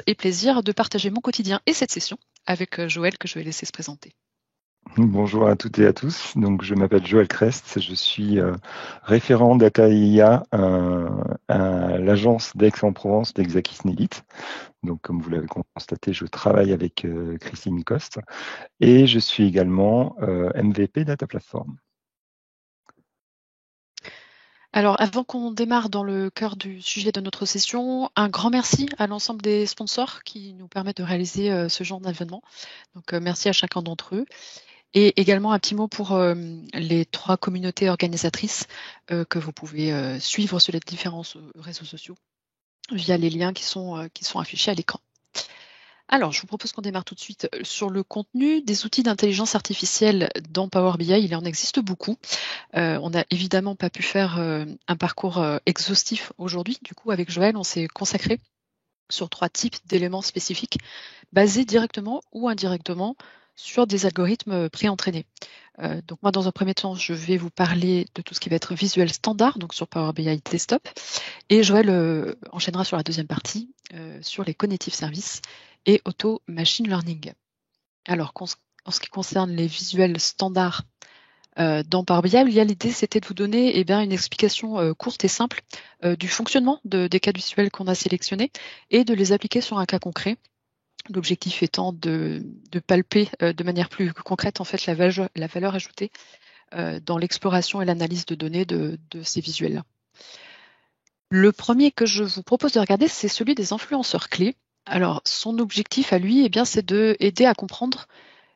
et plaisir de partager mon quotidien et cette session avec Joël que je vais laisser se présenter. Bonjour à toutes et à tous. Donc, je m'appelle Joël Crest. Je suis référent Data IA à l'agence d'Aix-en-Provence d'Exakis Nélite. Donc, comme vous l'avez constaté, je travaille avec Christine Coste et je suis également MVP Data Platform. Alors, avant qu'on démarre dans le cœur du sujet de notre session, un grand merci à l'ensemble des sponsors qui nous permettent de réaliser ce genre d'événement. Donc, merci à chacun d'entre eux. Et également un petit mot pour les 3 communautés organisatrices que vous pouvez suivre sur les différents réseaux sociaux via les liens qui sont affichés à l'écran. Alors, je vous propose qu'on démarre tout de suite sur le contenu des outils d'intelligence artificielle dans Power BI. Il en existe beaucoup. On n'a évidemment pas pu faire un parcours exhaustif aujourd'hui. Du coup, avec Joël, on s'est consacré sur 3 types d'éléments spécifiques basés directement ou indirectement sur des algorithmes préentraînés. Donc moi, dans un premier temps, je vais vous parler de tout ce qui va être visuel standard, donc sur Power BI Desktop, et Joël enchaînera sur la deuxième partie, sur les cognitive services et auto machine learning. Alors, en ce qui concerne les visuels standards dans Power BI, l'idée c'était de vous donner une explication courte et simple du fonctionnement des cas visuels qu'on a sélectionnés et de les appliquer sur un cas concret. L'objectif étant de palper de manière plus concrète en fait la valeur ajoutée dans l'exploration et l'analyse de données de ces visuels-là. Le premier que je vous propose de regarder, c'est celui des influenceurs clés. Alors, son objectif à lui, c'est de aider à comprendre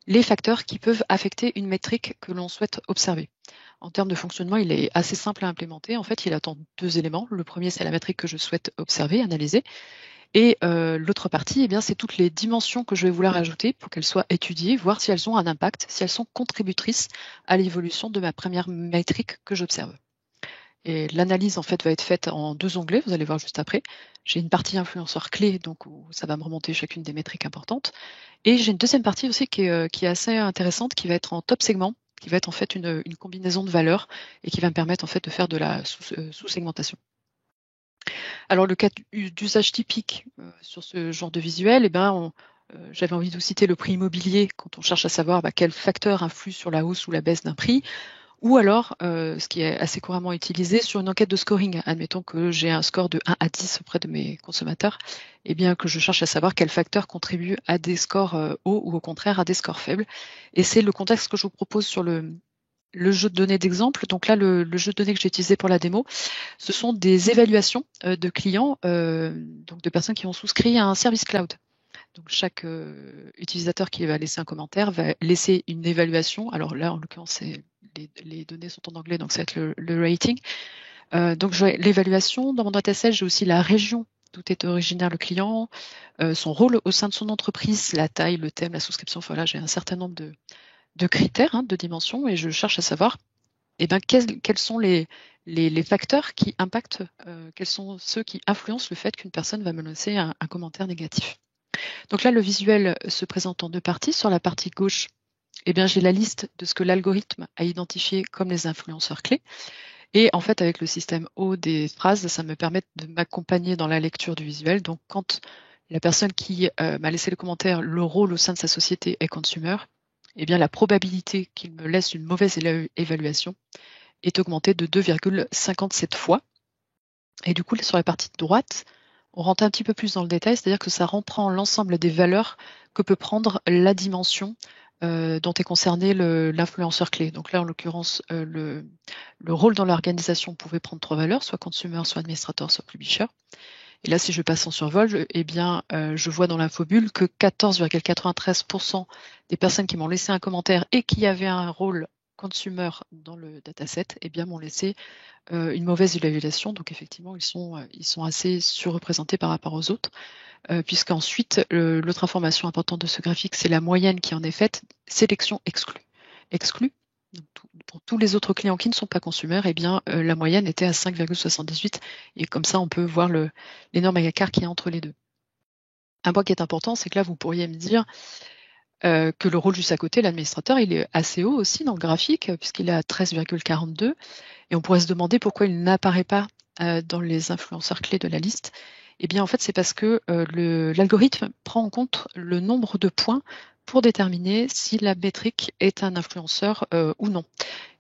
les facteurs qui peuvent affecter une métrique que l'on souhaite observer. En termes de fonctionnement, il est assez simple à implémenter. En fait, il attend 2 éléments. Le premier, c'est la métrique que je souhaite observer, analyser. Et l'autre partie, c'est toutes les dimensions que je vais vouloir ajouter pour qu'elles soient étudiées, voir si elles ont un impact, si elles sont contributrices à l'évolution de ma première métrique que j'observe. Et l'analyse, en fait, va être faite en 2 onglets, vous allez voir juste après. J'ai une partie influenceur clé, donc où ça va me remonter chacune des métriques importantes. Et j'ai une deuxième partie aussi qui est assez intéressante, qui va être en top segment, qui va être en fait une combinaison de valeurs et qui va me permettre en fait de faire de la sous-segmentation. Alors le cas d'usage typique sur ce genre de visuel, j'avais envie de vous citer le prix immobilier quand on cherche à savoir quel facteur influe sur la hausse ou la baisse d'un prix. Ou alors, ce qui est assez couramment utilisé, sur une enquête de scoring. Admettons que j'ai un score de 1 à 10 auprès de mes consommateurs, que je cherche à savoir quel facteur contribue à des scores hauts ou au contraire à des scores faibles. Et c'est le contexte que je vous propose sur le jeu de données d'exemple. Donc là, le jeu de données que j'ai utilisé pour la démo, ce sont des évaluations de clients, donc de personnes qui ont souscrit à un service cloud. Donc chaque utilisateur qui va laisser un commentaire va laisser une évaluation. Alors là, en l'occurrence, les données sont en anglais, donc ça va être le rating. Donc l'évaluation. Dans mon dataset, j'ai aussi la région d'où est originaire le client, son rôle au sein de son entreprise, la taille, le thème, la souscription. Voilà, j'ai un certain nombre de critères, de dimensions, et je cherche à savoir quels sont les facteurs qui impactent, quels sont ceux qui influencent le fait qu'une personne va me laisser un commentaire négatif. Donc là, le visuel se présente en 2 parties. Sur la partie gauche, j'ai la liste de ce que l'algorithme a identifié comme les influenceurs clés. Et en fait, avec le système O des phrases, ça me permet de m'accompagner dans la lecture du visuel. Donc quand la personne qui m'a laissé le commentaire, le rôle au sein de sa société est consumer, la probabilité qu'il me laisse une mauvaise évaluation est augmentée de 2,57 fois. Et du coup, sur la partie de droite, on rentre un petit peu plus dans le détail, c'est-à-dire que ça reprend l'ensemble des valeurs que peut prendre la dimension dont est concerné l'influenceur clé. Donc là, en l'occurrence, le rôle dans l'organisation pouvait prendre 3 valeurs, soit consumer, soit administrateur, soit publisher. Et là, si je passe en survol, je vois dans l'infobulle que 14,93% des personnes qui m'ont laissé un commentaire et qui avaient un rôle consumer dans le dataset, m'ont laissé une mauvaise évaluation. Donc effectivement, ils sont assez surreprésentés par rapport aux autres, puisqu'ensuite, l'autre information importante de ce graphique, c'est la moyenne qui en est faite, sélection exclue. Exclue, donc pour tous les autres clients qui ne sont pas consommateurs, la moyenne était à 5,78, et comme ça, on peut voir l'énorme écart qu'il y a entre les deux. Un point qui est important, c'est que là, vous pourriez me dire que le rôle juste à côté, l'administrateur, il est assez haut aussi dans le graphique, puisqu'il est à 13,42, et on pourrait se demander pourquoi il n'apparaît pas dans les influenceurs clés de la liste. Eh bien, en fait, c'est parce que l'algorithme prend en compte le nombre de points pour déterminer si la métrique est un influenceur ou non.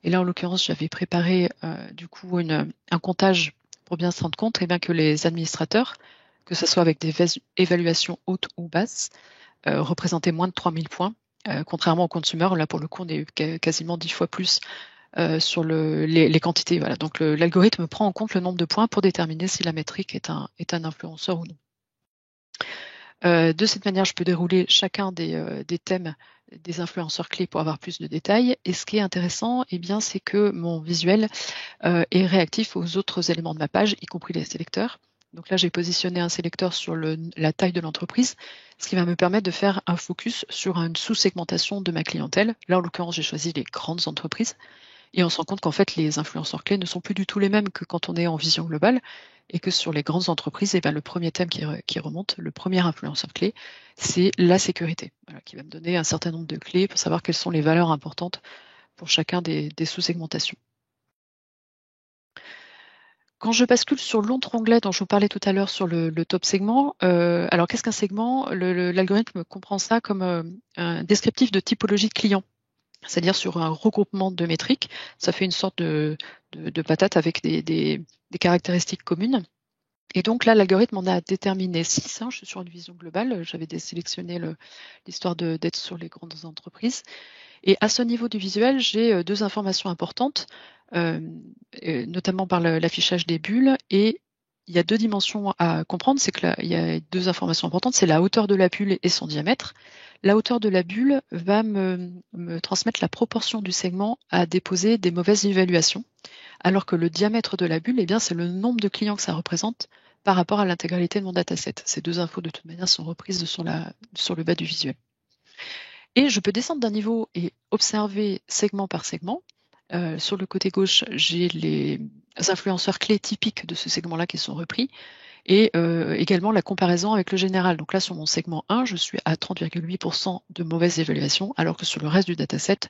Et là, en l'occurrence, j'avais préparé du coup un comptage pour bien se rendre compte que les administrateurs, que ce soit avec des évaluations hautes ou basses, représentaient moins de 3000 points. Contrairement au consumer, là pour le coup, on est quasiment 10 fois plus sur les quantités. Voilà. Donc l'algorithme prend en compte le nombre de points pour déterminer si la métrique est un influenceur ou non. De cette manière, je peux dérouler chacun des thèmes des influenceurs clés pour avoir plus de détails. Et ce qui est intéressant, eh bien, c'est que mon visuel est réactif aux autres éléments de ma page, y compris les sélecteurs. Donc là, j'ai positionné un sélecteur sur la taille de l'entreprise, ce qui va me permettre de faire un focus sur une sous-segmentation de ma clientèle. Là, en l'occurrence, j'ai choisi les grandes entreprises. Et on se rend compte qu'en fait, les influenceurs clés ne sont plus du tout les mêmes que quand on est en vision globale, et que sur les grandes entreprises, eh ben, le premier thème qui remonte, le premier influenceur clé, c'est la sécurité, voilà, qui va me donner un certain nombre de clés pour savoir quelles sont les valeurs importantes pour chacun des sous-segmentations. Quand je bascule sur l'autre onglet dont je vous parlais tout à l'heure sur le top segment, alors qu'est-ce qu'un segment? L'algorithme comprend ça comme un descriptif de typologie de client, c'est-à-dire sur un regroupement de métriques. Ça fait une sorte de patate avec des caractéristiques communes. Et donc là, l'algorithme en a déterminé 6. Je suis sur une vision globale. J'avais sélectionné l'histoire d'être sur les grandes entreprises. Et à ce niveau du visuel, j'ai 2 informations importantes, notamment par l'affichage des bulles. Et il y a 2 dimensions à comprendre. C'est que là, il y a 2 informations importantes. C'est la hauteur de la bulle et son diamètre. La hauteur de la bulle va me transmettre la proportion du segment à déposer des mauvaises évaluations, alors que le diamètre de la bulle, eh bien, c'est le nombre de clients que ça représente par rapport à l'intégralité de mon dataset. Ces 2 infos, de toute manière, sont reprises sur le bas du visuel. Et je peux descendre d'un niveau et observer segment par segment. Sur le côté gauche, j'ai les influenceurs clés typiques de ce segment-là qui sont repris, et également la comparaison avec le général. Donc là, sur mon segment 1, je suis à 30,8% de mauvaise évaluation, alors que sur le reste du dataset,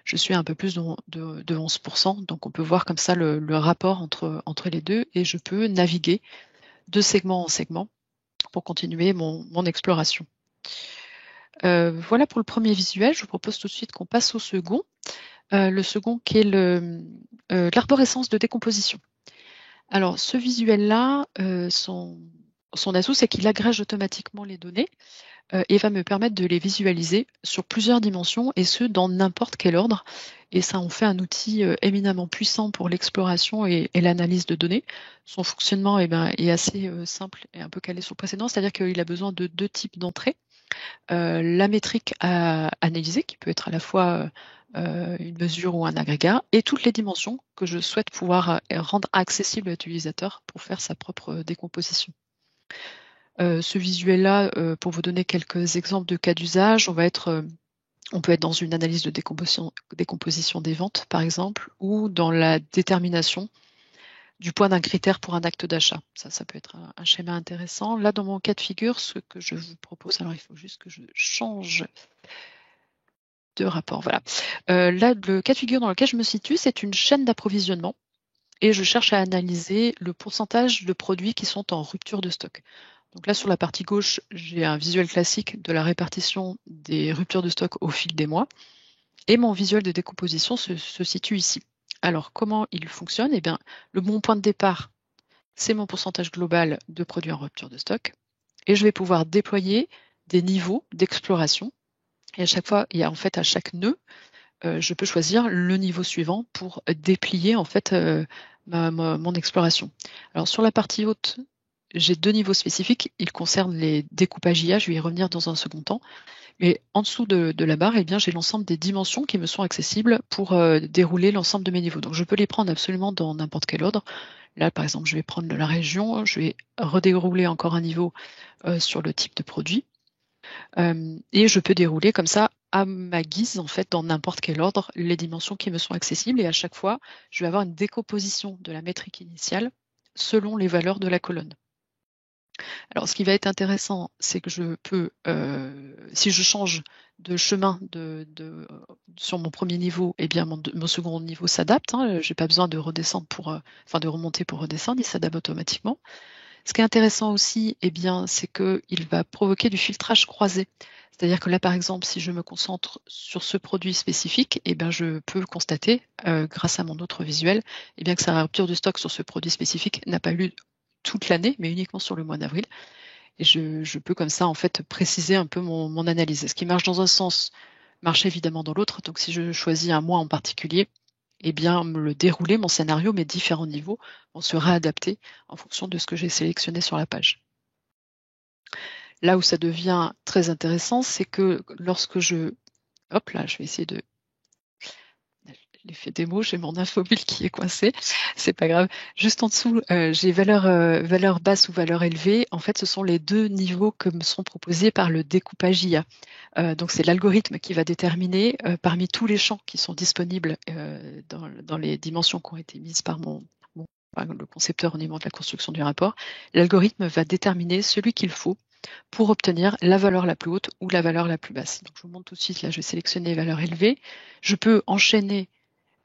je suis à un peu plus de 11%. Donc on peut voir comme ça le rapport entre les deux, et je peux naviguer de segment en segment pour continuer mon exploration. Voilà pour le premier visuel. Je vous propose tout de suite qu'on passe au second. Le second qui est l'arborescence de décomposition. Alors ce visuel-là, son atout, c'est qu'il agrège automatiquement les données et va me permettre de les visualiser sur plusieurs dimensions, et ce, dans n'importe quel ordre. Et ça en fait un outil éminemment puissant pour l'exploration et l'analyse de données. Son fonctionnement est assez simple et un peu calé sur le précédent, c'est-à-dire qu'il a besoin de 2 types d'entrées. La métrique à analyser, qui peut être à la fois une mesure ou un agrégat, et toutes les dimensions que je souhaite pouvoir rendre accessibles à l'utilisateur pour faire sa propre décomposition. Ce visuel-là, pour vous donner quelques exemples de cas d'usage, on peut être dans une analyse de décomposition des ventes, par exemple, ou dans la détermination du poids d'un critère pour un acte d'achat. Ça peut être un schéma intéressant. Là, dans mon cas de figure, ce que je vous propose, alors il faut juste que je change de rapport. Voilà. Là, le cas de figure dans lequel je me situe, c'est une chaîne d'approvisionnement, et je cherche à analyser le pourcentage de produits qui sont en rupture de stock. Donc là, sur la partie gauche, j'ai un visuel classique de la répartition des ruptures de stock au fil des mois, et mon visuel de décomposition se situe ici. Alors, comment il fonctionne? Eh bien, le bon point de départ, c'est mon pourcentage global de produits en rupture de stock, et je vais pouvoir déployer des niveaux d'exploration. Et à chaque fois, à chaque nœud, je peux choisir le niveau suivant pour déplier mon exploration. Alors sur la partie haute, j'ai 2 niveaux spécifiques. Ils concernent les découpages IA, je vais y revenir dans un second temps. Mais en dessous de la barre, eh bien, j'ai l'ensemble des dimensions qui me sont accessibles pour dérouler l'ensemble de mes niveaux. Donc je peux les prendre absolument dans n'importe quel ordre. Là, par exemple, je vais prendre la région, je vais redérouler encore un niveau sur le type de produit. Et je peux dérouler comme ça à ma guise, en fait, dans n'importe quel ordre, les dimensions qui me sont accessibles. Et à chaque fois, je vais avoir une décomposition de la métrique initiale selon les valeurs de la colonne. Alors, ce qui va être intéressant, c'est que je peux, si je change de chemin sur mon premier niveau, eh bien mon second niveau s'adapte. Je n'ai pas besoin de redescendre de remonter pour redescendre, il s'adapte automatiquement. Ce qui est intéressant aussi, eh bien, c'est qu'il va provoquer du filtrage croisé. C'est-à-dire que là, par exemple, si je me concentre sur ce produit spécifique, eh bien, je peux constater, grâce à mon autre visuel, eh bien, que sa rupture de stock sur ce produit spécifique n'a pas eu lieu toute l'année, mais uniquement sur le mois d'avril. Et je peux comme ça, en fait, préciser un peu mon analyse. Ce qui marche dans un sens marche évidemment dans l'autre. Donc, si je choisis un mois en particulier, eh bien, le dérouler, mon scénario, mes différents niveaux, vont se réadapter en fonction de ce que j'ai sélectionné sur la page. Là où ça devient très intéressant, c'est que lorsque hop là, je vais essayer de l'effet démo, j'ai mon infobule qui est coincé, c'est pas grave. Juste en dessous, j'ai valeur basse ou valeur élevée. En fait, ce sont les deux niveaux que me sont proposés par le découpage IA. Donc c'est l'algorithme qui va déterminer parmi tous les champs qui sont disponibles dans les dimensions qui ont été mises par le concepteur au niveau de la construction du rapport. L'algorithme va déterminer celui qu'il faut pour obtenir la valeur la plus haute ou la valeur la plus basse. Donc je vous montre tout de suite, là je vais sélectionner valeur élevée. Je peux enchaîner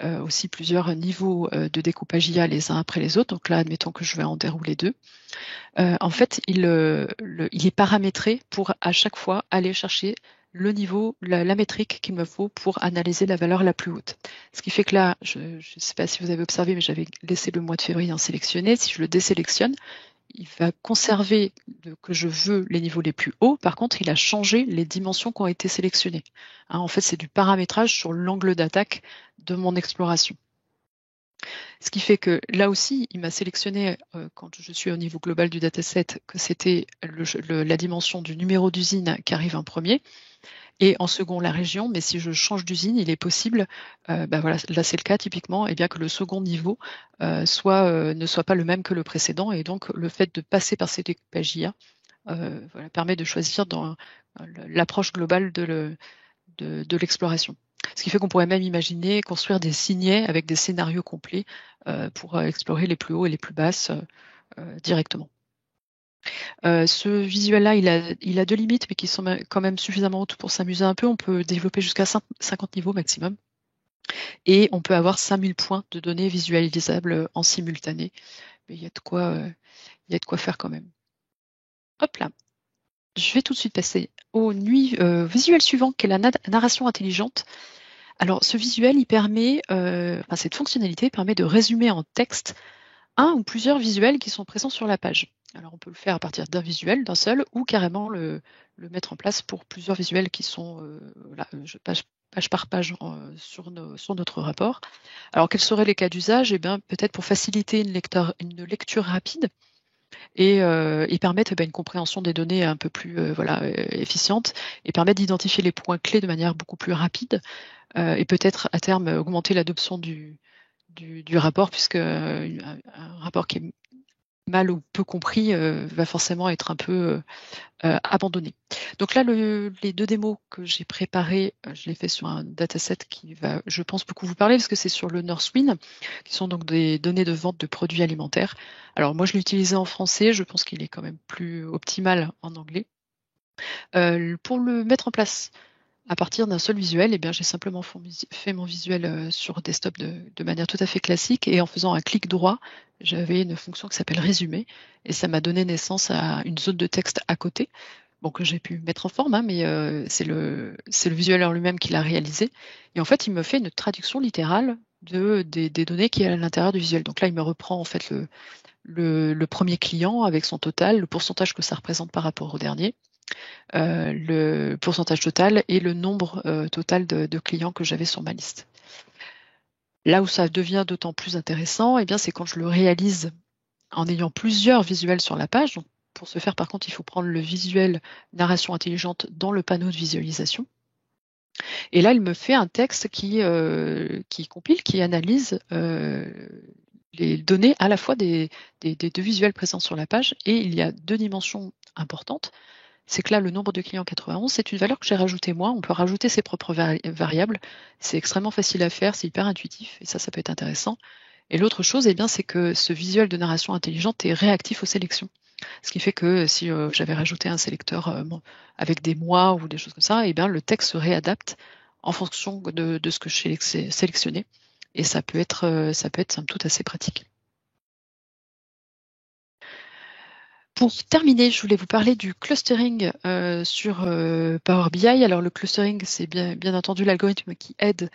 aussi plusieurs niveaux de découpage IA les uns après les autres. Donc là, admettons que je vais en dérouler deux. En fait, il est paramétré pour à chaque fois aller chercher le niveau, la métrique qu'il me faut pour analyser la valeur la plus haute. Ce qui fait que là, je ne sais pas si vous avez observé, mais j'avais laissé le mois de février en sélectionné. Si je le désélectionne, il va conserver que je veux les niveaux les plus hauts. Par contre, il a changé les dimensions qui ont été sélectionnées. En fait, c'est du paramétrage sur l'angle d'attaque de mon exploration. Ce qui fait que là aussi, il m'a sélectionné, quand je suis au niveau global du dataset, que c'était la dimension du numéro d'usine qui arrive en premier, et en second la région. Mais si je change d'usine, il est possible, voilà, là c'est le cas typiquement, eh bien que le second niveau ne soit pas le même que le précédent. Et donc le fait de passer par ces découpages IA voilà, permet de choisir dans l'approche globale de l'exploration. Ce qui fait qu'on pourrait même imaginer construire des signets avec des scénarios complets pour explorer les plus hauts et les plus basses directement. Ce visuel-là, il a deux limites, mais qui sont quand même suffisamment hautes pour s'amuser un peu. On peut développer jusqu'à 50 niveaux maximum. Et on peut avoir 5000 points de données visualisables en simultané. Mais il y a de quoi faire quand même. Hop là. Je vais tout de suite passer au visuel suivant, qui est la narration intelligente. Alors, ce visuel, il permet, cette fonctionnalité permet de résumer en texte un ou plusieurs visuels qui sont présents sur la page. Alors, on peut le faire à partir d'un visuel, d'un seul, ou carrément le mettre en place pour plusieurs visuels qui sont page par page sur notre rapport. Alors, quels seraient les cas d'usage? Eh bien, peut-être pour faciliter une lecture rapide et permettre une compréhension des données un peu plus efficiente et permettre d'identifier les points clés de manière beaucoup plus rapide et peut-être à terme augmenter l'adoption du rapport, puisque un rapport qui est mal ou peu compris va forcément être un peu abandonné. Donc là, les deux démos que j'ai préparées, je les fais sur un dataset qui va, je pense, beaucoup vous parler, parce que c'est sur le Northwind, qui sont donc des données de vente de produits alimentaires. Alors moi, je l'ai utilisé en français, je pense qu'il est quand même plus optimal en anglais. Pour le mettre en place à partir d'un seul visuel, eh bien, j'ai simplement fait mon visuel sur desktop de manière tout à fait classique, et en faisant un clic droit, j'avais une fonction qui s'appelle résumer, et ça m'a donné naissance à une zone de texte à côté, bon, que j'ai pu mettre en forme, mais c'est le visuel en lui-même qui l'a réalisé. Et en fait, il me fait une traduction littérale des données qui est à l'intérieur du visuel. Donc là, il me reprend en fait le premier client avec son total, le pourcentage que ça représente par rapport au dernier, le pourcentage total et le nombre total de clients que j'avais sur ma liste. Là où ça devient d'autant plus intéressant, eh bien, c'est quand je le réalise en ayant plusieurs visuels sur la page. Donc, pour ce faire, par contre, il faut prendre le visuel narration intelligente dans le panneau de visualisation. Et là, il me fait un texte qui compile, qui analyse les données à la fois des deux visuels présents sur la page. Et il y a deux dimensions importantes. C'est que là, le nombre de clients 91, c'est une valeur que j'ai rajoutée moi. On peut rajouter ses propres variables. C'est extrêmement facile à faire, c'est hyper intuitif, et ça peut être intéressant. Et l'autre chose, eh bien, c'est que ce visuel de narration intelligente est réactif aux sélections. Ce qui fait que si j'avais rajouté un sélecteur avec des mois ou des choses comme ça, eh bien, le texte se réadapte en fonction de ce que j'ai sélectionné. Et ça peut être somme toute assez pratique. Pour terminer, je voulais vous parler du clustering sur Power BI. Alors le clustering, c'est bien entendu l'algorithme qui aide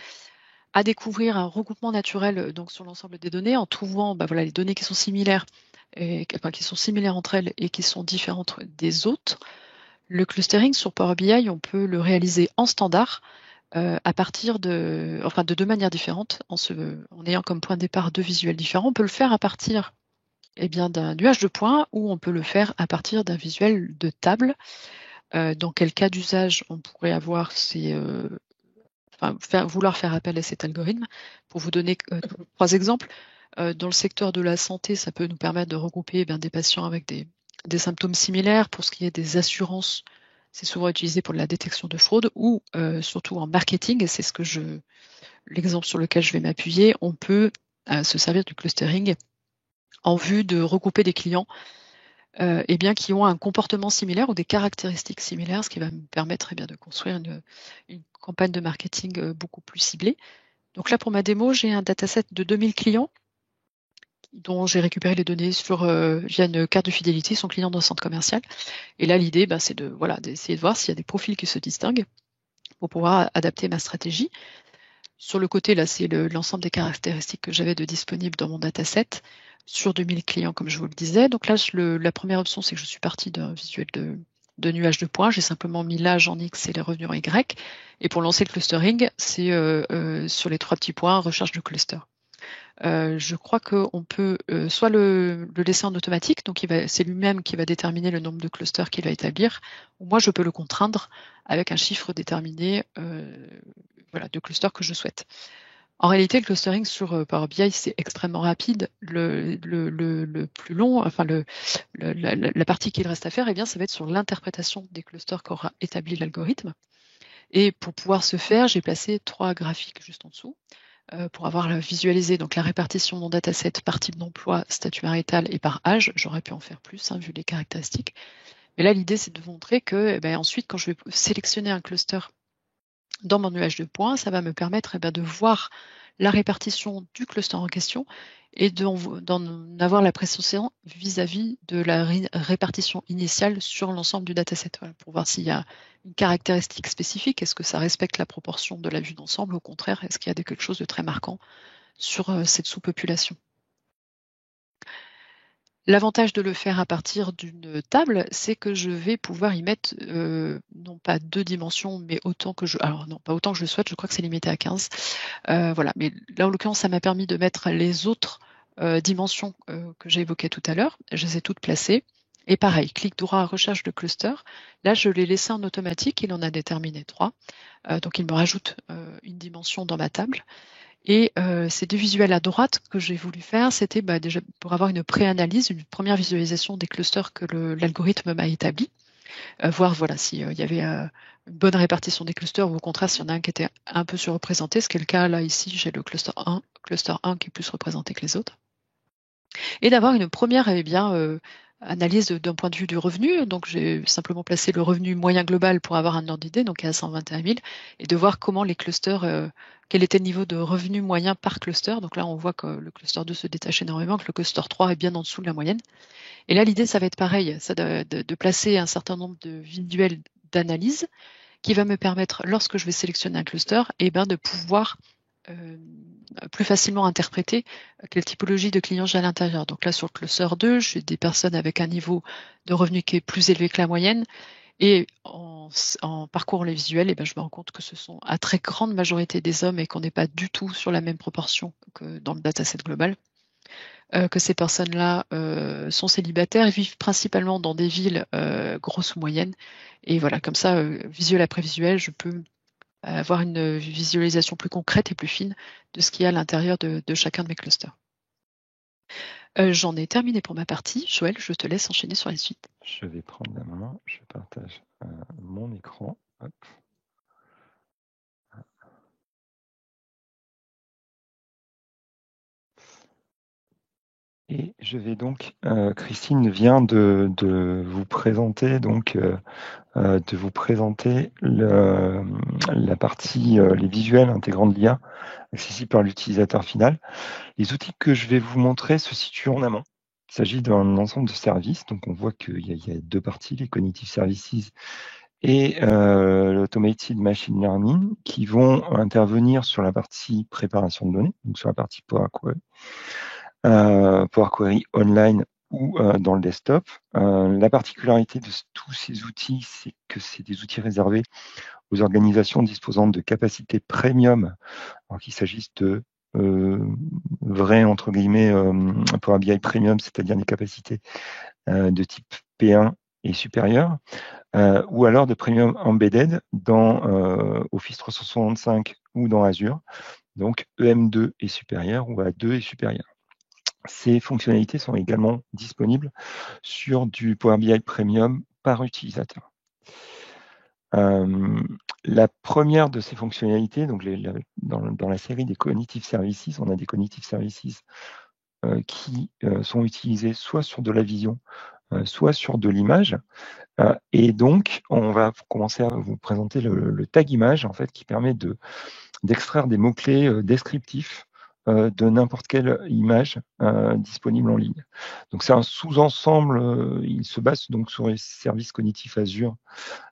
à découvrir un regroupement naturel donc sur l'ensemble des données en trouvant voilà, les données qui sont similaires, qui sont similaires entre elles et qui sont différentes des autres. Le clustering sur Power BI, on peut le réaliser en standard à partir de deux manières différentes, en ayant comme point de départ deux visuels différents. On peut le faire à partir d'un nuage de points ou on peut le faire à partir d'un visuel de table. Dans quel cas d'usage on pourrait avoir vouloir faire appel à cet algorithme. Pour vous donner 3 exemples, dans le secteur de la santé, ça peut nous permettre de regrouper des patients avec des symptômes similaires. Pour ce qui est des assurances, c'est souvent utilisé pour la détection de fraude ou surtout en marketing, et c'est l'exemple sur lequel je vais m'appuyer. On peut se servir du clustering en vue de regrouper des clients qui ont un comportement similaire ou des caractéristiques similaires, ce qui va me permettre de construire une campagne de marketing beaucoup plus ciblée. Donc là, pour ma démo, j'ai un dataset de 2000 clients dont j'ai récupéré les données via une carte de fidélité, son client dans le centre commercial. Et là, l'idée, c'est d'essayer de voir s'il y a des profils qui se distinguent pour pouvoir adapter ma stratégie. Sur le côté, là, c'est l'ensemble des caractéristiques que j'avais de disponibles dans mon dataset sur 2000 clients, comme je vous le disais. Donc là, la première option, c'est que je suis partie d'un visuel de nuage de points. J'ai simplement mis l'âge en X et les revenus en Y. Et pour lancer le clustering, c'est sur les 3 petits points, recherche de cluster. Je crois qu'on peut soit le laisser en automatique, donc c'est lui-même qui va déterminer le nombre de clusters qu'il va établir, ou moi je peux le contraindre avec un chiffre déterminé de clusters que je souhaite. En réalité, le clustering sur Power BI, c'est extrêmement rapide. Le plus long, la partie qu'il reste à faire, ça va être sur l'interprétation des clusters qu'aura établi l'algorithme. Et pour pouvoir ce faire, j'ai placé 3 graphiques juste en dessous pour avoir visualisé donc la répartition de mon dataset par type d'emploi, statut marital et par âge. J'aurais pu en faire plus, vu les caractéristiques. Mais là, l'idée, c'est de vous montrer que ensuite, quand je vais sélectionner un cluster dans mon nuage de points, ça va me permettre de voir la répartition du cluster en question et d'en avoir la précision vis-à-vis de la répartition initiale sur l'ensemble du dataset, pour voir s'il y a une caractéristique spécifique. Est-ce que ça respecte la proportion de la vue d'ensemble? Au contraire, est-ce qu'il y a quelque chose de très marquant sur cette sous-population? L'avantage de le faire à partir d'une table, c'est que je vais pouvoir y mettre non pas 2 dimensions, mais autant que alors non, pas autant que je le souhaite, je crois que c'est limité à 15. Voilà, mais là en l'occurrence, ça m'a permis de mettre les autres dimensions que j'ai évoquées tout à l'heure. Je les ai toutes placées. Et pareil, clic droit, recherche de cluster. Là, je l'ai laissé en automatique, il en a déterminé 3. Donc il me rajoute une dimension dans ma table. Et ces 2 visuels à droite que j'ai voulu faire, c'était déjà pour avoir une pré-analyse, une première visualisation des clusters que l'algorithme m'a établi, voir s'il y avait une bonne répartition des clusters ou au contraire s'il y en a un qui était un peu surreprésenté, ce qui est le cas là ici, j'ai le cluster 1 qui est plus représenté que les autres. Et d'avoir une première analyse d'un point de vue du revenu. Donc j'ai simplement placé le revenu moyen global pour avoir un ordre d'idée, donc à 121 000, et de voir comment les clusters, quel était le niveau de revenu moyen par cluster. Donc là, on voit que le cluster 2 se détache énormément, que le cluster 3 est bien en dessous de la moyenne. Et là, l'idée, ça va être pareil, ça de placer un certain nombre de visuels d'analyse qui va me permettre, lorsque je vais sélectionner un cluster, de pouvoir plus facilement interpréter quelle typologie de clients j'ai à l'intérieur. Donc là, sur le cluster 2, j'ai des personnes avec un niveau de revenu qui est plus élevé que la moyenne. Et en parcourant les visuels, je me rends compte que ce sont à très grande majorité des hommes et qu'on n'est pas du tout sur la même proportion que dans le dataset global. Que ces personnes-là sont célibataires et vivent principalement dans des villes grosses ou moyennes. Et voilà, comme ça, visuel après visuel, je peux avoir une visualisation plus concrète et plus fine de ce qu'il y a à l'intérieur de chacun de mes clusters. J'en ai terminé pour ma partie. Joël, je te laisse enchaîner sur la suite. Je vais prendre la main, je partage mon écran. Hop. Et je vais donc, Christine vient de vous présenter la partie, les visuels intégrant de l'IA accessibles par l'utilisateur final. Les outils que je vais vous montrer se situent en amont. Il s'agit d'un ensemble de services. Donc, on voit qu'il y a deux parties, les Cognitive Services et l'Automated Machine Learning, qui vont intervenir sur la partie préparation de données, donc sur la partie Power Query online ou dans le desktop. La particularité de tous ces outils, c'est que c'est des outils réservés aux organisations disposant de capacités premium, alors qu'il s'agisse de vrais, entre guillemets, Power BI Premium, c'est-à-dire des capacités de type P1 et supérieur, ou alors de Premium Embedded dans Office 365 ou dans Azure, donc EM2 et supérieur ou A2 et supérieur. Ces fonctionnalités sont également disponibles sur du Power BI Premium par utilisateur. La première de ces fonctionnalités, donc dans la série des Cognitive Services, on a des Cognitive Services qui sont utilisés soit sur de la vision, soit sur de l'image. Et donc, on va commencer à vous présenter le tag image, en fait, qui permet d'extraire des mots-clés descriptifs de n'importe quelle image disponible en ligne. Donc, c'est un sous-ensemble, il se base donc sur les services cognitifs Azure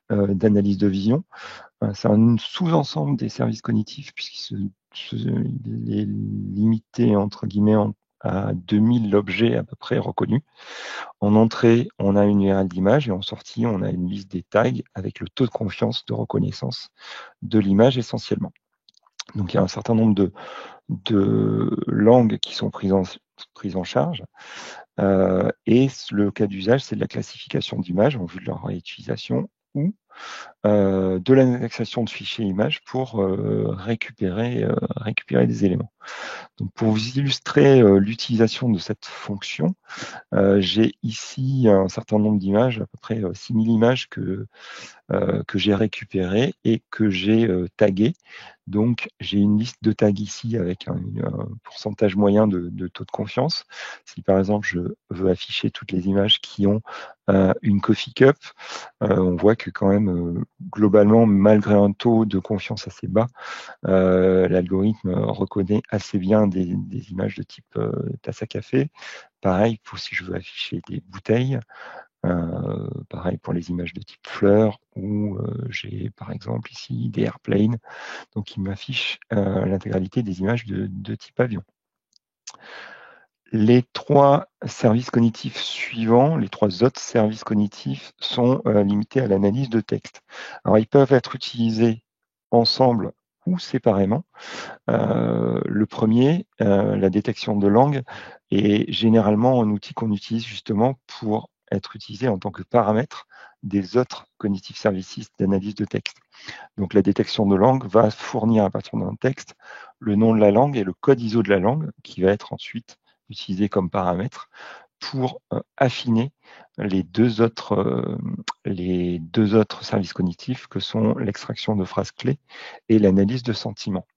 d'analyse de vision. C'est un sous-ensemble des services cognitifs puisqu'il est limité, entre guillemets, à 2000 objets à peu près reconnus. En entrée, on a une URL d'image et en sortie, on a une liste des tags avec le taux de confiance de reconnaissance de l'image essentiellement. Donc, il y a un certain nombre de langues qui sont prises en charge. Et le cas d'usage, c'est de la classification d'images en vue de leur réutilisation ou de l'indexation de fichiers images pour récupérer des éléments. Donc, pour vous illustrer l'utilisation de cette fonction, j'ai ici un certain nombre d'images, à peu près 6000 images que j'ai récupérées et que j'ai taguées. Donc, j'ai une liste de tags ici avec un pourcentage moyen de taux de confiance. Si par exemple, je veux afficher toutes les images qui ont une coffee cup, on voit que quand même, globalement, malgré un taux de confiance assez bas, l'algorithme reconnaît assez bien des images de type tasse à café. Pareil, si je veux afficher des bouteilles, pareil pour les images de type fleurs, ou j'ai par exemple ici des airplanes, donc il m'affiche l'intégralité des images de type avion. Les trois services cognitifs suivants, les trois autres services cognitifs sont limités à l'analyse de texte. Alors ils peuvent être utilisés ensemble ou séparément. Le premier, la détection de langue, est généralement un outil qu'on utilise justement pour être utilisé en tant que paramètre des autres cognitive services d'analyse de texte. Donc la détection de langue va fournir à partir d'un texte le nom de la langue et le code ISO de la langue qui va être ensuite utilisé comme paramètre pour affiner les deux autres services cognitifs que sont l'extraction de phrases clés et l'analyse de sentiments.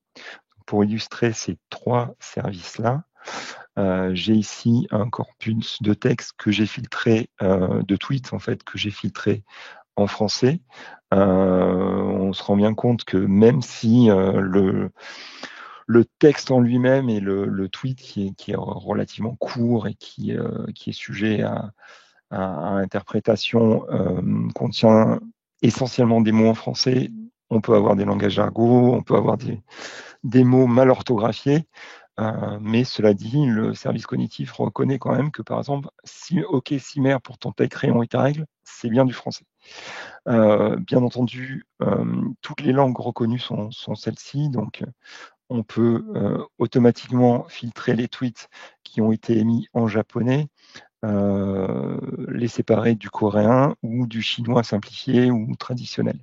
Pour illustrer ces trois services-là, j'ai ici un corpus de texte que j'ai filtré, de tweets en fait, que j'ai filtré en français. On se rend bien compte que même si le texte en lui-même et le tweet qui est relativement court et qui est sujet à interprétation, contient essentiellement des mots en français, on peut avoir des langages argots, on peut avoir des mots mal orthographiés, mais cela dit, le service cognitif reconnaît quand même que, par exemple, OK, Cimer pour ton taille crayon et ta règle, c'est bien du français. Bien entendu, toutes les langues reconnues sont celles-ci, donc on peut automatiquement filtrer les tweets qui ont été émis en japonais, les séparer du coréen ou du chinois simplifié ou traditionnel.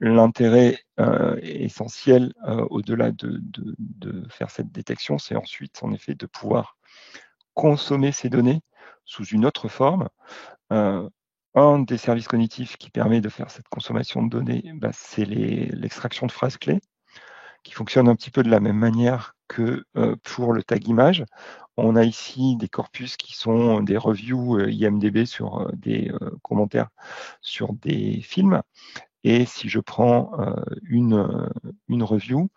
L'intérêt essentiel, au-delà de faire cette détection, c'est ensuite, en effet, de pouvoir consommer ces données sous une autre forme. Un des services cognitifs qui permet de faire cette consommation de données, c'est l'extraction de phrases clés, qui fonctionne un petit peu de la même manière que pour le tag image. On a ici des corpus qui sont des reviews IMDb sur des commentaires sur des films. Et si je prends une review,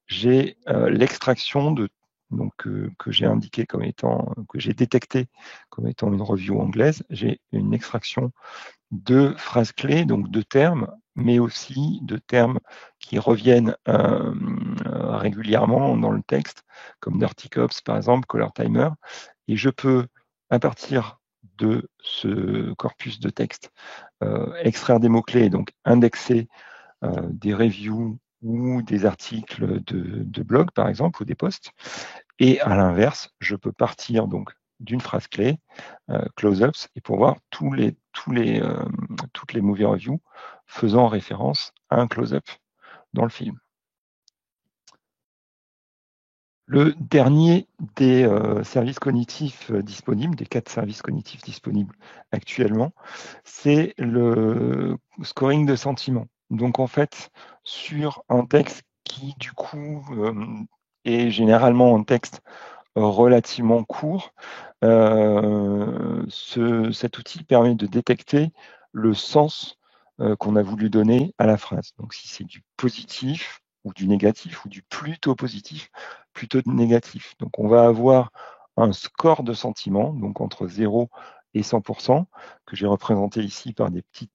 j'ai l'extraction de donc que j'ai indiqué comme étant, que j'ai détecté comme étant une review anglaise, j'ai une extraction de phrases clés, donc de termes, mais aussi de termes qui reviennent régulièrement dans le texte, comme Dirty Cops par exemple, Color Timer, et je peux, à partir de ce corpus de texte, extraire des mots-clés, donc indexer des reviews ou des articles de blog, par exemple, ou des posts. Et à l'inverse, je peux partir donc d'une phrase clé, close-ups, et pour voir toutes les movie reviews faisant référence à un close-up dans le film. Le dernier des services cognitifs disponibles, des 4 services cognitifs disponibles actuellement, c'est le scoring de sentiment. Donc en fait, sur un texte qui du coup est généralement un texte relativement court, cet outil permet de détecter le sens qu'on a voulu donner à la phrase. Donc si c'est du positif ou du négatif, ou du plutôt positif, plutôt négatif. Donc on va avoir un score de sentiment, donc entre 0 et 100%, que j'ai représenté ici par des petits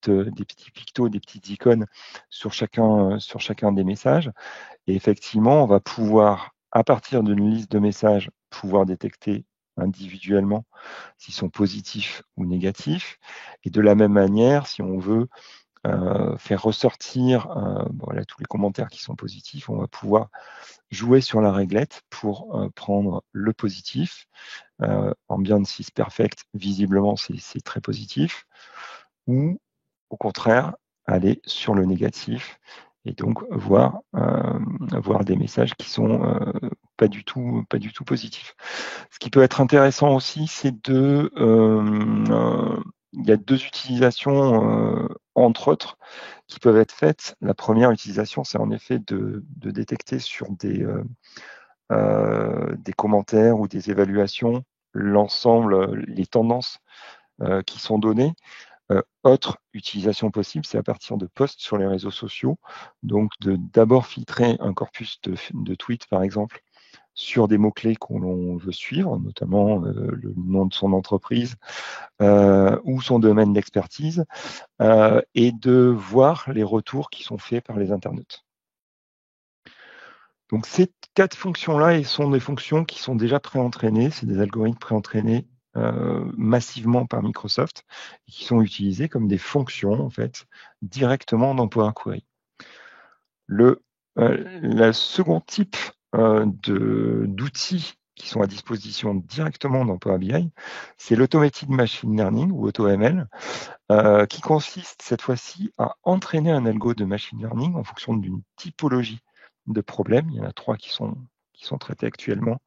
pictos, des petites icônes sur chacun des messages. Et effectivement, on va pouvoir, à partir d'une liste de messages, pouvoir détecter individuellement s'ils sont positifs ou négatifs. Et de la même manière, si on veut faire ressortir voilà, tous les commentaires qui sont positifs, on va pouvoir jouer sur la réglette pour prendre le positif. Ambiance is perfect, visiblement c'est très positif. Ou au contraire, aller sur le négatif et donc voir des messages qui sont pas du tout positifs. Ce qui peut être intéressant aussi, c'est il y a 2 utilisations entre autres qui peuvent être faites. La première utilisation, c'est en effet de détecter sur des commentaires ou des évaluations l'ensemble, les tendances qui sont données. Autre utilisation possible, c'est à partir de posts sur les réseaux sociaux, donc de d'abord filtrer un corpus de tweets, par exemple, sur des mots-clés qu'on veut suivre, notamment le nom de son entreprise ou son domaine d'expertise, et de voir les retours qui sont faits par les internautes. Donc ces 4 fonctions-là sont des fonctions qui sont déjà préentraînées, c'est des algorithmes préentraînés massivement par Microsoft et qui sont utilisés comme des fonctions en fait directement dans Power Query. Le second type d'outils qui sont à disposition directement dans Power BI, c'est l'Automated Machine Learning ou AutoML, qui consiste cette fois-ci à entraîner un algo de machine learning en fonction d'une typologie de problèmes. Il y en a 3 qui sont traités actuellement: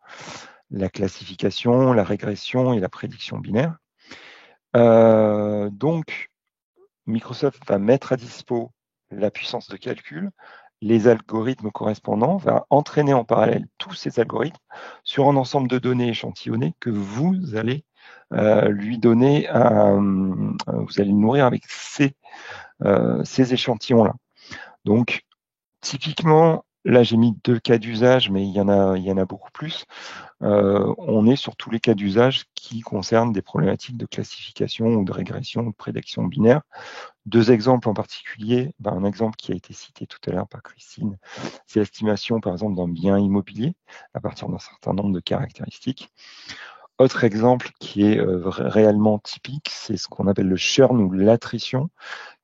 la classification, la régression et la prédiction binaire. Donc, Microsoft va mettre à dispo la puissance de calcul, les algorithmes correspondants, va entraîner en parallèle tous ces algorithmes sur un ensemble de données échantillonnées que vous allez lui donner, vous allez le nourrir avec ces échantillons-là. Donc, typiquement, là j'ai mis 2 cas d'usage, mais il y en a beaucoup plus. On est sur tous les cas d'usage qui concernent des problématiques de classification ou de régression ou de prédiction binaire. 2 exemples en particulier. Un exemple qui a été cité tout à l'heure par Christine, c'est l'estimation par exemple d'un bien immobilier à partir d'un certain nombre de caractéristiques. Autre exemple qui est réellement typique, c'est ce qu'on appelle le churn ou l'attrition,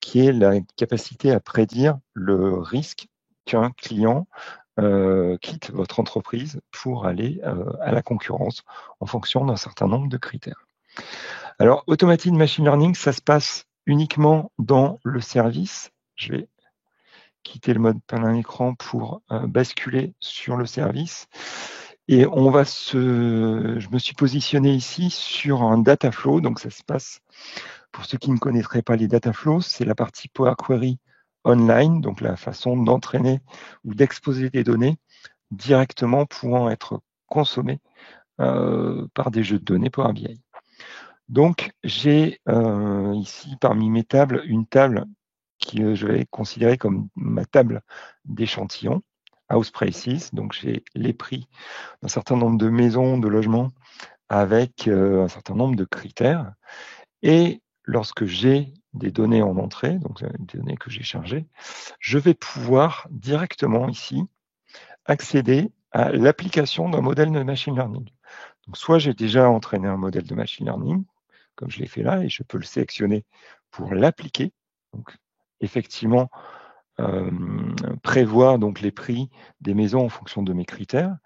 qui est la capacité à prédire le risque qu'un client quitte votre entreprise pour aller à la concurrence en fonction d'un certain nombre de critères. Alors, Automated Machine Learning, ça se passe uniquement dans le service. Je vais quitter le mode plein écran pour basculer sur le service. Et je me suis positionné ici sur un data flow. Donc, ça se passe, pour ceux qui ne connaîtraient pas les data flows, c'est la partie Power Query online, donc la façon d'entraîner ou d'exposer des données directement pouvant être consommées par des jeux de données Power BI. Donc, j'ai ici, parmi mes tables, une table que je vais considérer comme ma table d'échantillon. house prices, donc j'ai les prix d'un certain nombre de maisons, de logements, avec un certain nombre de critères. Et lorsque j'ai des données en entrée, donc des données que j'ai chargées, je vais pouvoir directement ici accéder à l'application d'un modèle de machine learning. Donc, soit j'ai déjà entraîné un modèle de machine learning, comme je l'ai fait là, et je peux le sélectionner pour l'appliquer. Donc, effectivement, prévoir donc les prix des maisons en fonction de mes critères,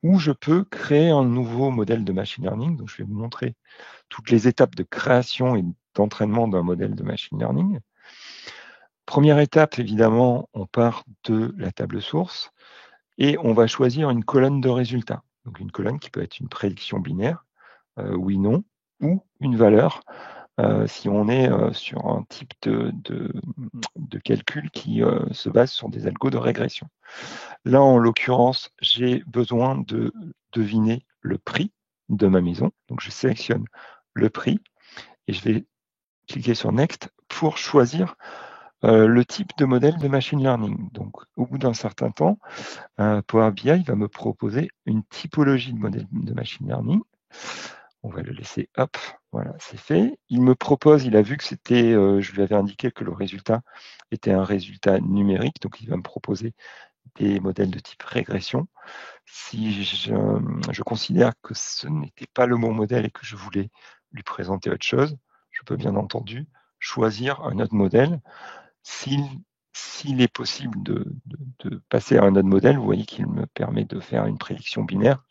ou je peux créer un nouveau modèle de machine learning. Donc, je vais vous montrer toutes les étapes de création et d'entraînement d'un modèle de machine learning. Première étape, évidemment, on part de la table source et on va choisir une colonne de résultats. Donc une colonne qui peut être une prédiction binaire, oui, non, ou une valeur, si on est sur un type de calcul qui se base sur des algos de régression. Là, en l'occurrence, j'ai besoin de deviner le prix de ma maison. Donc je sélectionne le prix et je vais cliquer sur Next pour choisir le type de modèle de machine learning. Donc, au bout d'un certain temps, Power BI va me proposer une typologie de modèle de machine learning. On va le laisser, hop, voilà, c'est fait. Il me propose, il a vu que c'était, je lui avais indiqué que le résultat était un résultat numérique, donc il va me proposer des modèles de type régression. Si je considère que ce n'était pas le bon modèle et que je voulais lui présenter autre chose, je peux bien entendu choisir un autre modèle. S'il est possible de passer à un autre modèle, vous voyez qu'il me permet de faire une prédiction binaire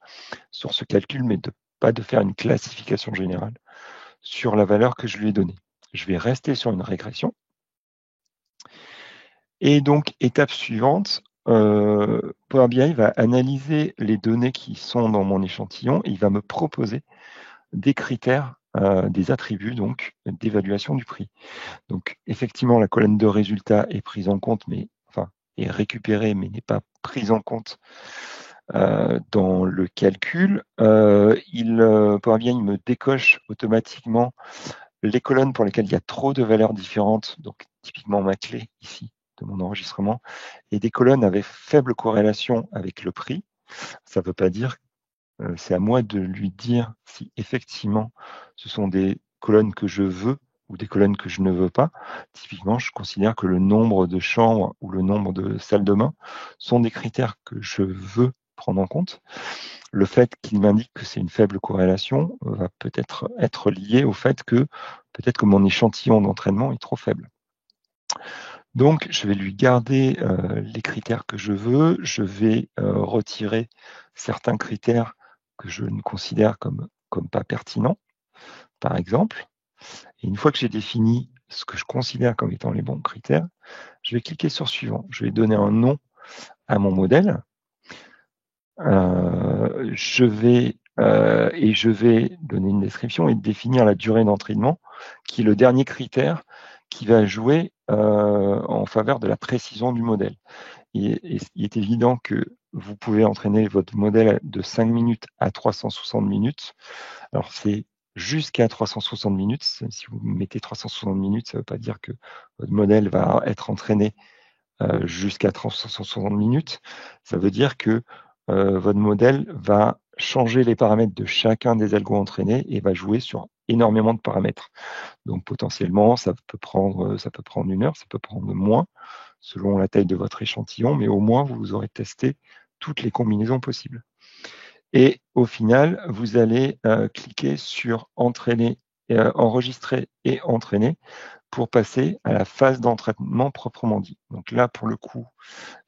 sur ce calcul, mais pas de faire une classification générale sur la valeur que je lui ai donnée. Je vais rester sur une régression. Et donc, étape suivante, Power BI va analyser les données qui sont dans mon échantillon et il va me proposer des critères, des attributs donc d'évaluation du prix. Donc, effectivement, la colonne de résultats est prise en compte, est récupérée, mais n'est pas prise en compte dans le calcul. Power BI me décoche automatiquement les colonnes pour lesquelles il y a trop de valeurs différentes, donc typiquement ma clé ici de mon enregistrement, et des colonnes avec faible corrélation avec le prix. Ça ne veut pas dire, c'est à moi de lui dire si effectivement ce sont des colonnes que je veux ou des colonnes que je ne veux pas. Typiquement, je considère que le nombre de chambres ou le nombre de salles de bain sont des critères que je veux prendre en compte. Le fait qu'il m'indique que c'est une faible corrélation va peut-être être lié au fait que peut-être que mon échantillon d'entraînement est trop faible. Donc, je vais lui garder les critères que je veux. Je vais retirer certains critères que je ne considère comme pas pertinents, par exemple. Et une fois que j'ai défini ce que je considère comme étant les bons critères, je vais cliquer sur Suivant. Je vais donner un nom à mon modèle. Je vais donner une description et définir la durée d'entraînement, qui est le dernier critère qui va jouer en faveur de la précision du modèle. Et il est évident que vous pouvez entraîner votre modèle de 5 minutes à 360 minutes. Alors, c'est jusqu'à 360 minutes. Si vous mettez 360 minutes, ça ne veut pas dire que votre modèle va être entraîné jusqu'à 360 minutes. Ça veut dire que votre modèle va changer les paramètres de chacun des algos entraînés et va jouer sur énormément de paramètres. Donc potentiellement, ça peut prendre 1 heure, ça peut prendre moins, selon la taille de votre échantillon, mais au moins vous aurez testé toutes les combinaisons possibles. Et au final, vous allez cliquer sur entraîner, enregistrer et entraîner pour passer à la phase d'entraînement proprement dit. Donc là, pour le coup,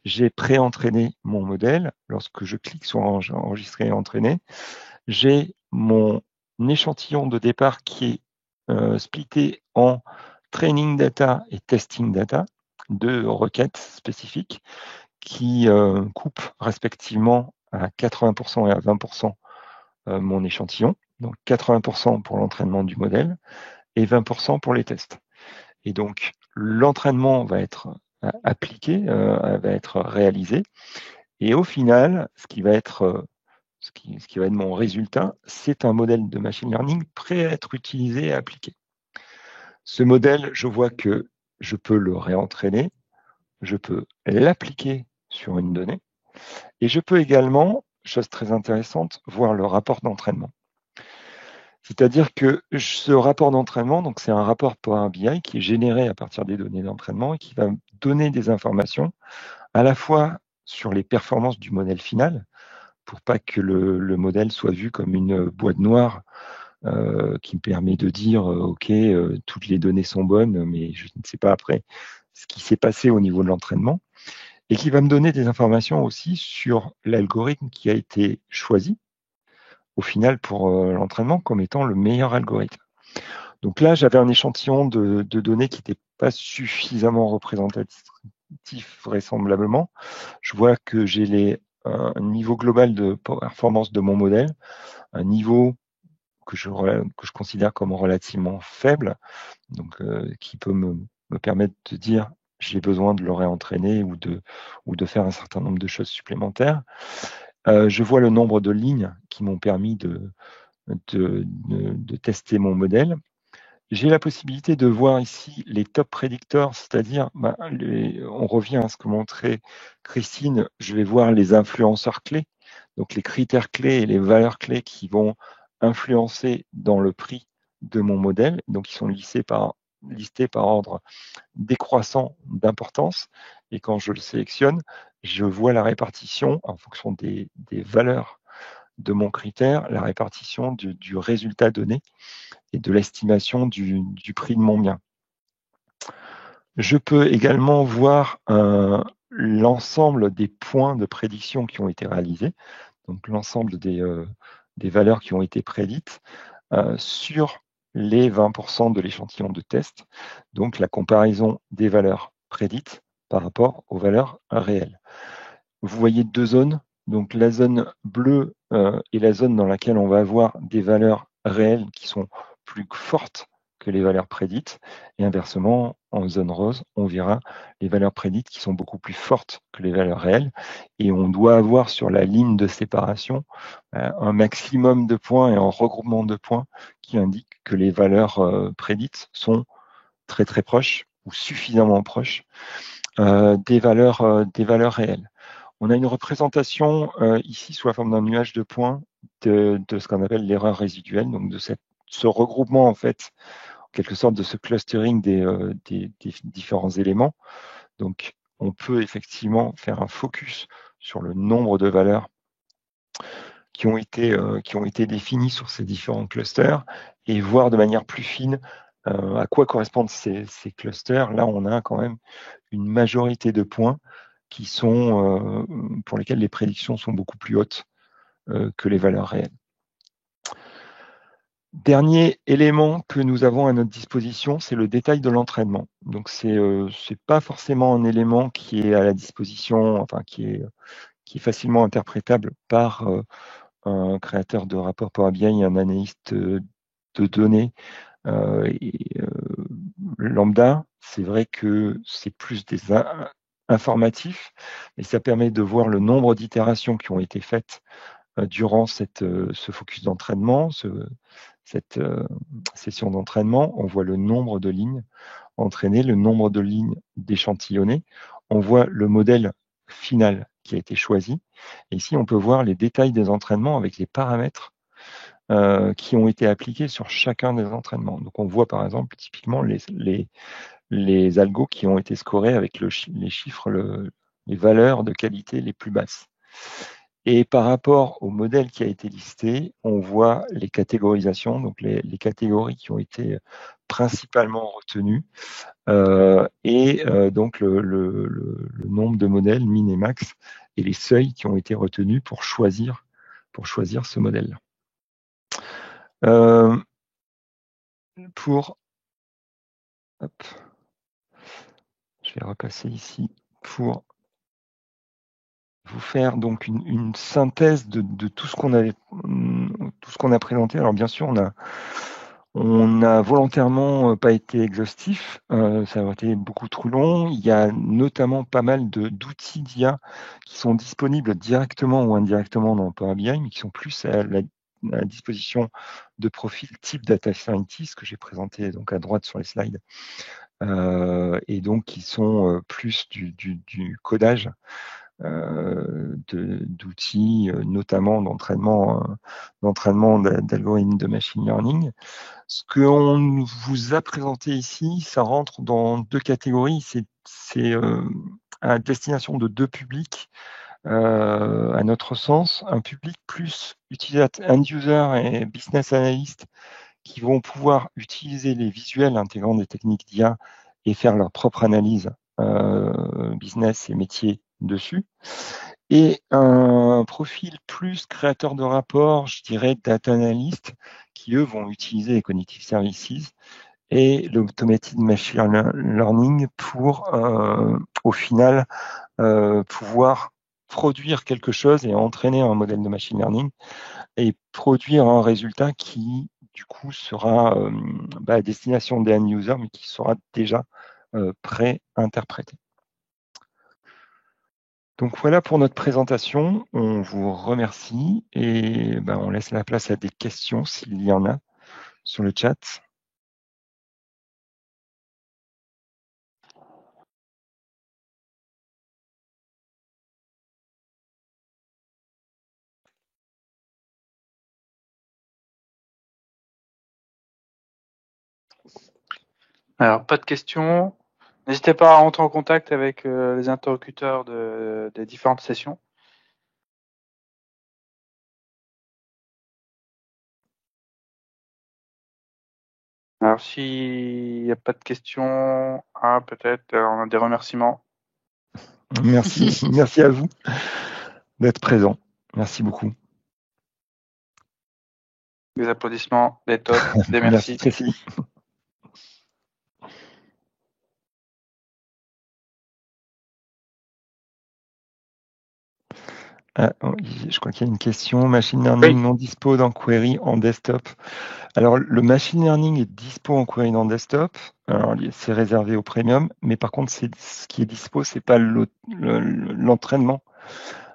j'ai pré-entraîné mon modèle. Lorsque je clique sur enregistrer et entraîner, j'ai mon échantillon de départ qui est splitté en training data et testing data, deux requêtes spécifiques qui coupent respectivement à 80% et à 20% mon échantillon. Donc 80% pour l'entraînement du modèle et 20% pour les tests. Et donc l'entraînement va être appliqué, va être réalisé. Et au final, ce qui va être mon résultat, c'est un modèle de machine learning prêt à être utilisé et appliqué. Ce modèle, je vois que je peux le réentraîner, je peux l'appliquer sur une donnée, Et je peux également, chose très intéressante, voir le rapport d'entraînement. C'est-à-dire que ce rapport d'entraînement, donc c'est un rapport Power BI qui est généré à partir des données d'entraînement et qui va donner des informations à la fois sur les performances du modèle final, pour pas que le modèle soit vu comme une boîte noire qui me permet de dire OK, toutes les données sont bonnes, mais je ne sais pas après ce qui s'est passé au niveau de l'entraînement, et qui va me donner des informations aussi sur l'algorithme qui a été choisi au final pour l'entraînement comme étant le meilleur algorithme. Donc là, j'avais un échantillon de données qui n'était pas suffisamment représentatif vraisemblablement. Je vois que j'ai un niveau global de performance de mon modèle, un niveau que je considère comme relativement faible, donc qui peut me permettre de dire j'ai besoin de le réentraîner ou de faire un certain nombre de choses supplémentaires. Je vois le nombre de lignes qui m'ont permis de tester mon modèle. J'ai la possibilité de voir ici les top prédicteurs, c'est-à-dire, on revient à ce que montrait Christine, je vais voir les influenceurs clés, donc les critères clés et les valeurs clés qui vont influencer dans le prix de mon modèle. Donc, ils sont listés par ordre décroissant d'importance. Et quand je le sélectionne, je vois la répartition en fonction des valeurs de mon critère, la répartition du résultat donné et de l'estimation du prix de mon bien. Je peux également voir l'ensemble des points de prédiction qui ont été réalisés, donc l'ensemble des valeurs qui ont été prédites sur les 20% de l'échantillon de test, donc la comparaison des valeurs prédites par rapport aux valeurs réelles. Vous voyez deux zones, donc la zone bleue est la zone dans laquelle on va avoir des valeurs réelles qui sont plus fortes que les valeurs prédites, et inversement, en zone rose, on verra les valeurs prédites qui sont beaucoup plus fortes que les valeurs réelles, et on doit avoir sur la ligne de séparation un maximum de points et un regroupement de points qui indique que les valeurs prédites sont très très proches ou suffisamment proches des valeurs réelles. On a une représentation ici sous la forme d'un nuage de points de ce qu'on appelle l'erreur résiduelle, donc de ce regroupement en fait, en quelque sorte de ce clustering des différents éléments. Donc on peut effectivement faire un focus sur le nombre de valeurs qui ont été définies sur ces différents clusters et voir de manière plus fine à quoi correspondent ces clusters. Là, on a quand même une majorité de points qui sont pour lesquels les prédictions sont beaucoup plus hautes que les valeurs réelles. Dernier élément que nous avons à notre disposition, c'est le détail de l'entraînement. Donc c'est pas forcément un élément qui est à la disposition, enfin qui est facilement interprétable par un créateur de rapports Power BI et un analyste de données lambda. C'est vrai que c'est plus des informatif, et ça permet de voir le nombre d'itérations qui ont été faites durant ce focus d'entraînement, cette session d'entraînement. On voit le nombre de lignes entraînées, le nombre de lignes d'échantillonnées. On voit le modèle final qui a été choisi. Et ici, on peut voir les détails des entraînements avec les paramètres qui ont été appliqués sur chacun des entraînements. Donc, on voit par exemple typiquement les algos qui ont été scorés avec les chiffres, les valeurs de qualité les plus basses. Et par rapport au modèle qui a été listé, on voit les catégorisations, donc les catégories qui ont été principalement retenues, et donc le nombre de modèles min et max, et les seuils qui ont été retenus pour choisir ce modèle. Je vais repasser ici pour vous faire donc une synthèse de tout ce qu'on a présenté. Alors bien sûr, on a volontairement pas été exhaustif, ça aurait été beaucoup trop long. Il y a notamment pas mal d'outils d'IA qui sont disponibles directement ou indirectement dans Power BI, mais qui sont plus à la disposition de profils type data scientist que j'ai présenté donc à droite sur les slides, et donc qui sont plus du codage d'outils, notamment d'entraînement d'algorithmes de machine learning. Ce qu'on vous a présenté ici, ça rentre dans deux catégories. C'est à destination de deux publics. À notre sens, un public plus utilisateur, end user et business analyst qui vont pouvoir utiliser les visuels intégrant des techniques d'IA et faire leur propre analyse business et métier dessus. Et un profil plus créateur de rapports, je dirais data analyst, qui eux vont utiliser les cognitive services et l'automated machine learning pour au final pouvoir produire quelque chose et entraîner un modèle de machine learning et produire un résultat qui, du coup, sera à destination des end users, mais qui sera déjà pré-interprété. Donc voilà pour notre présentation. On vous remercie et on laisse la place à des questions s'il y en a sur le chat. Alors, pas de questions. N'hésitez pas à rentrer en contact avec les interlocuteurs des différentes sessions. Alors, s'il n'y a pas de questions, peut-être on a des remerciements. Merci, merci à vous d'être présent. Merci beaucoup. Des applaudissements, des tops, des merci. Merci Tracy. Je crois qu'il y a une question. Machine learning non dispo dans Query en desktop. Alors, le machine learning est dispo en Query dans desktop. Alors, c'est réservé au premium, mais par contre, ce qui est dispo, c'est pas l'entraînement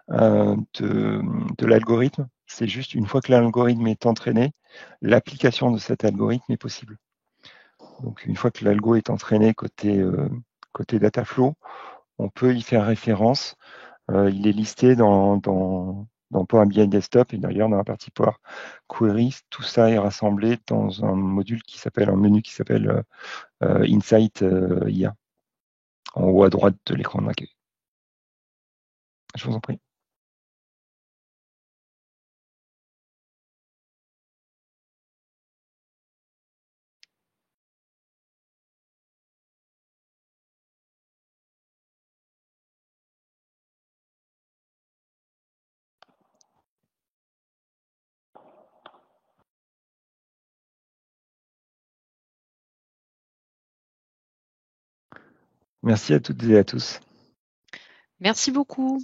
de l'algorithme. C'est juste une fois que l'algorithme est entraîné, l'application de cet algorithme est possible. Donc, une fois que l'algo est entraîné côté Dataflow, on peut y faire référence. Il est listé dans Power BI Desktop et d'ailleurs dans la partie Power Query, tout ça est rassemblé dans un menu qui s'appelle Insight IA, en haut à droite de l'écran d'accueil. Je vous en prie. Merci à toutes et à tous. Merci beaucoup.